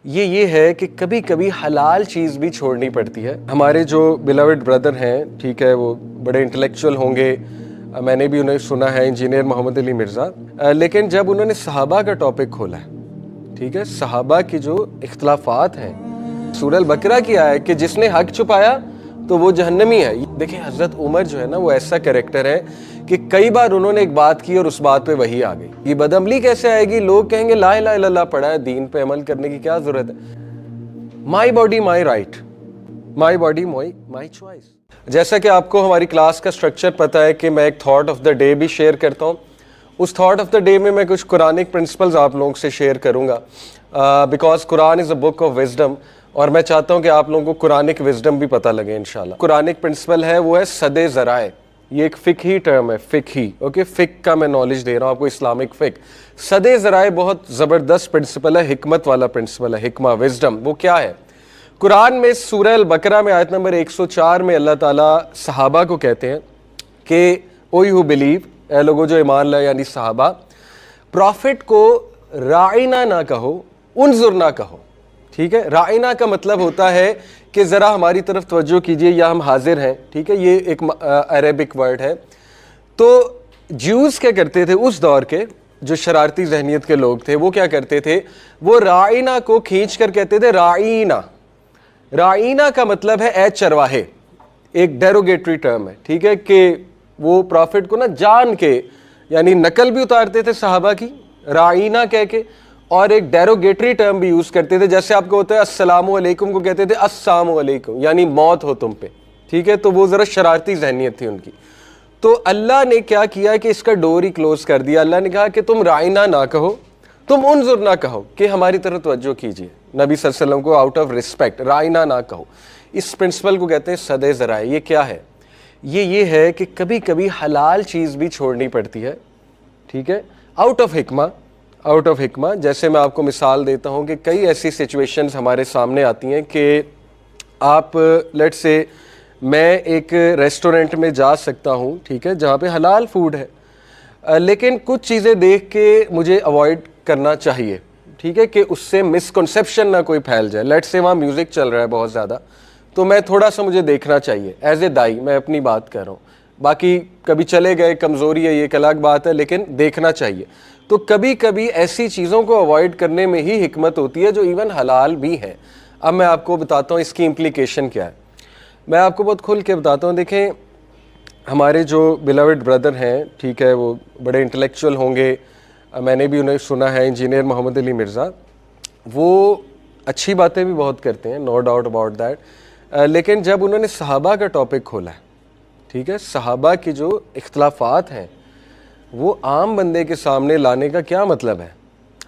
یہ ہے کہ کبھی کبھی حلال چیز بھی چھوڑنی پڑتی ہے. ہمارے جو بیلاوڈ بردر ہیں, ٹھیک ہے, وہ بڑے انٹلیکچوئل ہوں گے, میں نے بھی انہیں سنا ہے, انجینئر محمد علی مرزا, لیکن جب انہوں نے صحابہ کا ٹاپک کھولا ہے, ٹھیک ہے, صحابہ کی جو اختلافات ہیں, سورہ البقرہ کی آیت کہ جس نے حق چھپایا تو وہ جہنمی ہے. دیکھیں حضرت عمر جو ہے نا, وہ ایسا کریکٹر ہے کہ کئی بار انہوں نے ایک بات کی اور اس بات پہ وہی آ گئی. یہ بدعملی کیسے آئے گی؟ لوگ کہیں گے لا الہ الا اللہ پڑھا ہے, دین پہ عمل کرنے کی کیا ضرورت ہے. مائی body my right, my body my choice. جیسا کہ آپ کو ہماری کلاس کا سٹرکچر پتہ ہے کہ میں ایک تھاٹ آف دا ڈے بھی شیئر کرتا ہوں. اس تھاٹ آف دا ڈے میں کچھ قرآنک پرنسپلز آپ لوگوں سے شیئر کروں گا, because Quran is a book of wisdom, اور میں چاہتا ہوں کہ آپ لوگوں کو قرآنک وزڈم بھی پتہ لگے انشاءاللہ. قرآنک پرنسپل ہے وہ ہے سد ذرائع. یہ ایک فقہی ٹرم ہے, فقہی, اوکے, فقہ کا میں نالج دے رہا ہوں آپ کو, اسلامک فقہ. سد ذرائع بہت زبردست پرنسپل ہے, حکمت والا پرنسپل ہے, حکمہ, وزڈم. وہ کیا ہے؟ قرآن میں سورہ البقرہ میں آیت نمبر 104 میں اللہ تعالیٰ صحابہ کو کہتے ہیں کہ او یو بلیو, اے لوگوں جو ایمان لائے, یعنی صحابہ, پروفٹ کو راعینا نہ کہو, انظر نہ کہو. ٹھیک ہے, راعینا کا مطلب ہوتا ہے کہ ذرا ہماری طرف توجہ کیجئے, یا ہم حاضر ہیں. ٹھیک ہے, یہ ایک عربک ورڈ ہے. تو جیوز کیا کرتے تھے اس دور کے, جو شرارتی ذہنیت کے لوگ تھے, وہ کیا کرتے تھے, وہ راعینا کو کھینچ کر کہتے تھے راعینا. راعینا کا مطلب ہے اے چرواہے, ایک ڈیروگیٹری ٹرم ہے. ٹھیک ہے, کہ وہ پروفٹ کو نا جان کے, یعنی نقل بھی اتارتے تھے صحابہ کی راعینا کہہ کے, اور ایک ڈیروگیٹری ٹرم بھی یوز کرتے تھے. جیسے آپ کو ہوتا ہے السلام علیکم کو کہتے تھے السلام علیکم, یعنی موت ہو تم پہ. ٹھیک ہے, تو وہ ذرا شرارتی ذہنیت تھی ان کی. تو اللہ نے کیا کیا کہ اس کا ڈور ہی کلوز کر دیا. اللہ نے کہا کہ تم راعینا نہ کہو, تم انظر نہ کہو, کہ ہماری طرف توجہ کیجیے. نبی صلی اللہ علیہ وسلم کو آؤٹ آف ریسپیکٹ راعینا نہ کہو. اس پرنسپل کو کہتے ہیں سد ذرائع. یہ کیا ہے؟ یہ ہے کہ کبھی کبھی حلال چیز بھی چھوڑنی پڑتی ہے. ٹھیک ہے, آؤٹ آف حکمہ, آؤٹ آف حکمہ. جیسے میں آپ کو مثال دیتا ہوں کہ کئی ایسی سچویشنز ہمارے سامنے آتی ہیں کہ آپ لیٹ سے میں ایک ریسٹورنٹ میں جا سکتا ہوں, ٹھیک ہے, جہاں پہ حلال فوڈ ہے, لیکن کچھ چیزیں دیکھ کے مجھے اوائڈ کرنا چاہیے. ٹھیک ہے, کہ اس سے مسکنسیپشن نہ کوئی پھیل جائے. لیٹ سے وہاں میوزک چل رہا ہے بہت زیادہ, تو میں تھوڑا سا مجھے دیکھنا چاہیے ایز اے دائی, میں اپنی بات کر رہا ہوں. باقی کبھی چلے گئے, کمزوری ہے, یہ ایک الگ بات ہے, لیکن دیکھنا چاہیے. تو کبھی کبھی ایسی چیزوں کو اوائڈ کرنے میں ہی حکمت ہوتی ہے جو ایون حلال بھی ہیں. اب میں آپ کو بتاتا ہوں اس کی امپلیکیشن کیا ہے. میں آپ کو بہت کھل کے بتاتا ہوں. دیکھیں ہمارے جو بیلاوڈ بردر ہیں, ٹھیک ہے, وہ بڑے انٹلیکچوئل ہوں گے, میں نے بھی انہیں سنا ہے, انجینئر محمد علی مرزا. وہ اچھی باتیں بھی بہت کرتے ہیں, نو ڈاؤٹ اباؤٹ دیٹ, لیکن جب انہوں نے صحابہ کا ٹاپک کھولا ہے, ٹھیک ہے, صحابہ کی جو اختلافات ہیں وہ عام بندے کے سامنے لانے کا کیا مطلب ہے؟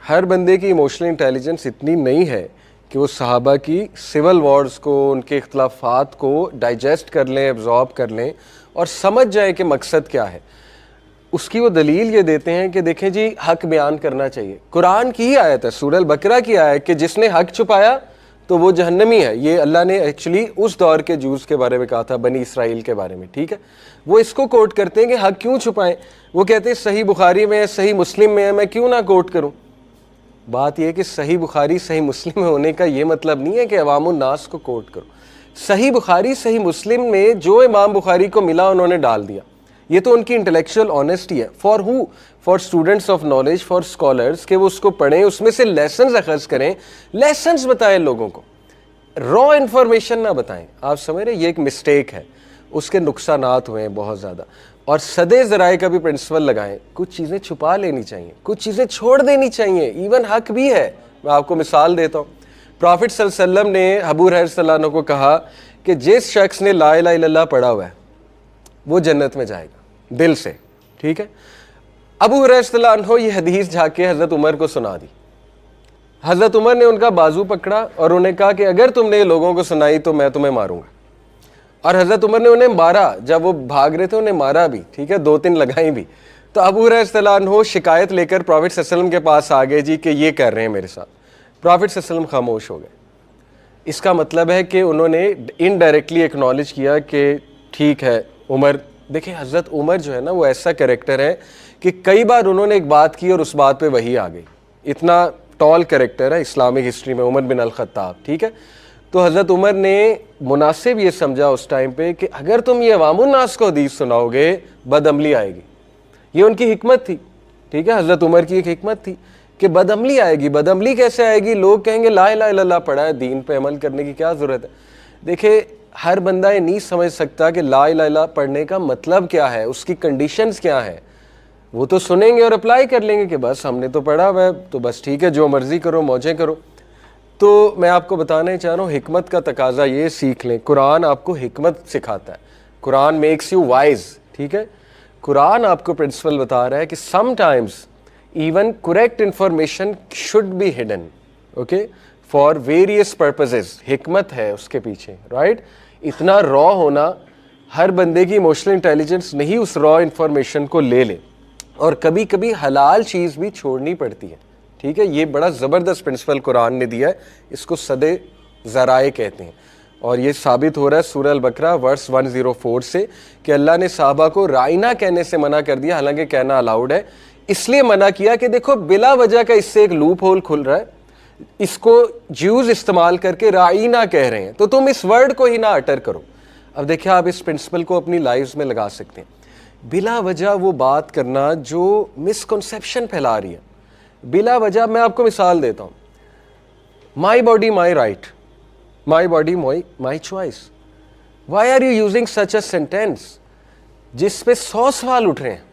ہر بندے کی ایموشنل انٹیلیجنس اتنی نہیں ہے کہ وہ صحابہ کی سول وارز کو, ان کے اختلافات کو ڈائجسٹ کر لیں, ایبزارب کر لیں اور سمجھ جائیں کہ مقصد کیا ہے. اس کی وہ دلیل یہ دیتے ہیں کہ دیکھیں جی, حق بیان کرنا چاہیے. قرآن کی ہی آیت ہے, سورہ البقرہ کی آیت کہ جس نے حق چھپایا تو وہ جہنمی ہے. یہ اللہ نے ایکچولی اس دور کے جوز کے بارے میں کہا تھا, بنی اسرائیل کے بارے میں. ٹھیک ہے, وہ اس کو کوٹ کرتے ہیں کہ حق کیوں چھپائیں. وہ کہتے ہیں صحیح بخاری میں ہے, صحیح مسلم میں ہے, میں کیوں نہ کوٹ کروں. بات یہ ہے کہ صحیح بخاری صحیح مسلم میں ہونے کا یہ مطلب نہیں ہے کہ عوام الناس کو کوٹ کرو. صحیح بخاری صحیح مسلم میں جو امام بخاری کو ملا انہوں نے ڈال دیا. یہ تو ان کی انٹلیکچوئل آنیسٹی ہے. For who? For students of knowledge, for scholars, کہ وہ اس کو پڑھیں, اس میں سے لیسنز اخذ کریں, لیسنز بتائیں لوگوں کو, را انفارمیشن نہ بتائیں. آپ سمجھ رہے ہیں, یہ ایک مسٹیک ہے, اس کے نقصانات ہوئے ہیں بہت زیادہ. اور سد ذرائع کا بھی پرنسپل لگائیں. کچھ چیزیں چھپا لینی چاہیے, کچھ چیزیں چھوڑ دینی چاہیے, ایون حق بھی ہے. میں آپ کو مثال دیتا ہوں. پرافٹ صلی اللہ علیہ وسلم نے ابو ہریرہ رضی اللہ عنہ کو کہا کہ جس شخص نے لا الہ الا اللہ پڑھا ہوا ہے وہ جنت میں جائے گا دل سے. ٹھیک ہے, ابو ہریرہ رضی اللہ عنہ یہ حدیث جا کے حضرت عمر کو سنا دی. حضرت عمر نے ان کا بازو پکڑا اور انہیں کہا کہ اگر تم نے لوگوں کو سنائی تو میں تمہیں ماروں گا. اور حضرت عمر نے انہیں مارا, جب وہ بھاگ رہے تھے انہیں مارا بھی. ٹھیک ہے, 2-3 لگائیں بھی. تو ابو ہریرہ رضی اللہ عنہ شکایت لے کر پروفٹ صلی اللہ علیہ وسلم کے پاس آ گئے, جی کہ یہ کر رہے ہیں میرے ساتھ. پروفٹ صلی اللہ علیہ وسلم خاموش ہو گئے. اس کا مطلب ہے کہ انہوں نے انڈائریکٹلی ایکنالج کیا کہ ٹھیک ہے عمر. دیکھیں حضرت عمر جو ہے نا, وہ ایسا کریکٹر ہے کہ کئی بار انہوں نے ایک بات کی اور اس بات پہ وہی آ گئی. اتنا ٹال کریکٹر ہے اسلامک ہسٹری میں، عمر بن الخطاب، ٹھیک ہے. تو حضرت عمر نے مناسب یہ سمجھا اس ٹائم پہ کہ اگر تم یہ عوام الناس کو حدیث سناؤ گے بد عملی آئے گی. یہ ان کی حکمت تھی، ٹھیک ہے، حضرت عمر کی ایک حکمت تھی کہ بد عملی آئے گی. بد عملی کیسے آئے گی؟ لوگ کہیں گے لا الہ الا اللہ پڑھا ہے، دین پہ عمل کرنے کی کیا ضرورت ہے. دیکھیں ہر بندہ یہ نہیں سمجھ سکتا کہ لا الہ الا اللہ پڑھنے کا مطلب کیا ہے، اس کی کنڈیشنز کیا ہیں. وہ تو سنیں گے اور اپلائی کر لیں گے کہ بس ہم نے تو پڑھا ہوا ہے تو بس ٹھیک ہے جو مرضی کرو موجیں کرو. تو میں آپ کو بتانا ہی چاہ رہا ہوں حکمت کا تقاضا یہ سیکھ لیں. قرآن آپ کو حکمت سکھاتا ہے، قرآن میکس یو وائز، ٹھیک ہے. قرآن آپ کو پرنسپل بتا رہا ہے کہ sometimes even correct information should be hidden, okay, for various purposes. حکمت ہے اس کے پیچھے، رائٹ. اتنا را ہونا، ہر بندے کی ایموشنل انٹیلیجنس نہیں اس را انفارمیشن کو لے لے، اور کبھی کبھی حلال چیز بھی چھوڑنی پڑتی ہے، ٹھیک ہے. یہ بڑا زبردست پرنسپل قرآن نے دیا ہے، اس کو صد ذرائع کہتے ہیں. اور یہ ثابت ہو رہا ہے سورہ البقرہ ورس 104 سے کہ اللہ نے صحابہ کو رائنا کہنے سے منع کر دیا، حالانکہ کہنا الاؤڈ ہے. اس لیے منع کیا کہ دیکھو بلا وجہ کا اس سے ایک لوپ ہول کھل رہا ہے، اس کو جیوز استعمال کر کے رائنا کہہ رہے ہیں، تو تم اس ورڈ کو ہی نہ اٹر کرو. اب دیکھیں آپ اس پرنسپل کو اپنی لائفز میں لگا سکتے ہیں. بلا وجہ وہ بات کرنا جو مسکنسیپشن پھیلا رہی ہے بلا وجہ. میں آپ کو مثال دیتا ہوں، my body my right, my body my choice. Why are you using such a sentence جس پہ 100 سوال اٹھ رہے ہیں؟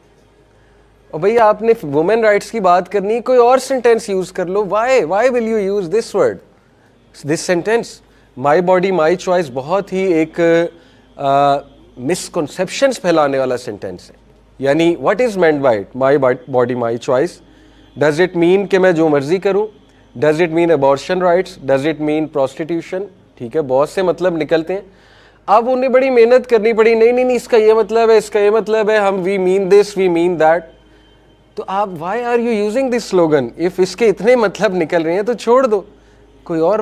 اور بھئی آپ نے وومن رائٹس کی بات کرنی، کوئی اور سینٹینس یوز کر لو. Why will you use this word, this sentence? My body my choice بہت ہی ایک مسکنسیپشنس پھیلانے والا سینٹینس ہے. یعنی what is meant by it, my body my choice? Does it mean کہ میں جو مرضی کروں؟ Does it mean abortion rights? Does it mean prostitution? ٹھیک ہے، بہت سے مطلب نکلتے ہیں. اب انہیں بڑی محنت کرنی پڑی، نہیں اس کا یہ مطلب ہے، اس کا یہ مطلب ہے، ہم وی مین دس، وی مین دیٹ. تو آپ why are you using this slogan? If اس کے اتنے مطلب نکل رہے ہیں تو چھوڑ دو، کوئی اور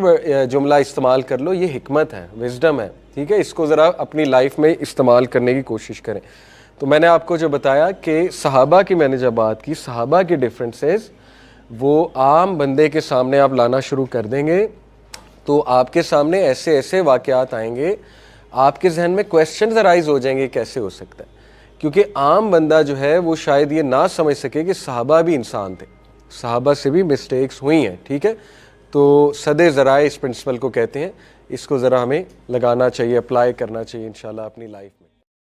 جملہ استعمال کر لو. یہ حکمت ہے، وزڈم ہے، ٹھیک ہے. اس کو ذرا اپنی لائف میں استعمال کرنے کی کوشش کریں. تو میں نے آپ کو جو بتایا کہ صحابہ کی میں نے جب بات کی، صحابہ کے ڈفرینسز وہ عام بندے کے سامنے آپ لانا شروع کر دیں گے تو آپ کے سامنے ایسے ایسے واقعات آئیں گے، آپ کے ذہن میں کویسچنز ارائز ہو جائیں گے کیسے ہو سکتا ہے. کیونکہ عام بندہ جو ہے وہ شاید یہ نہ سمجھ سکے کہ صحابہ بھی انسان تھے، صحابہ سے بھی مسٹیکس ہوئی ہیں، ٹھیک ہے. تو صد ذرائع اس پرنسپل کو کہتے ہیں. اس کو ذرا ہمیں لگانا چاہیے، اپلائی کرنا چاہیے انشاءاللہ اپنی لائف میں.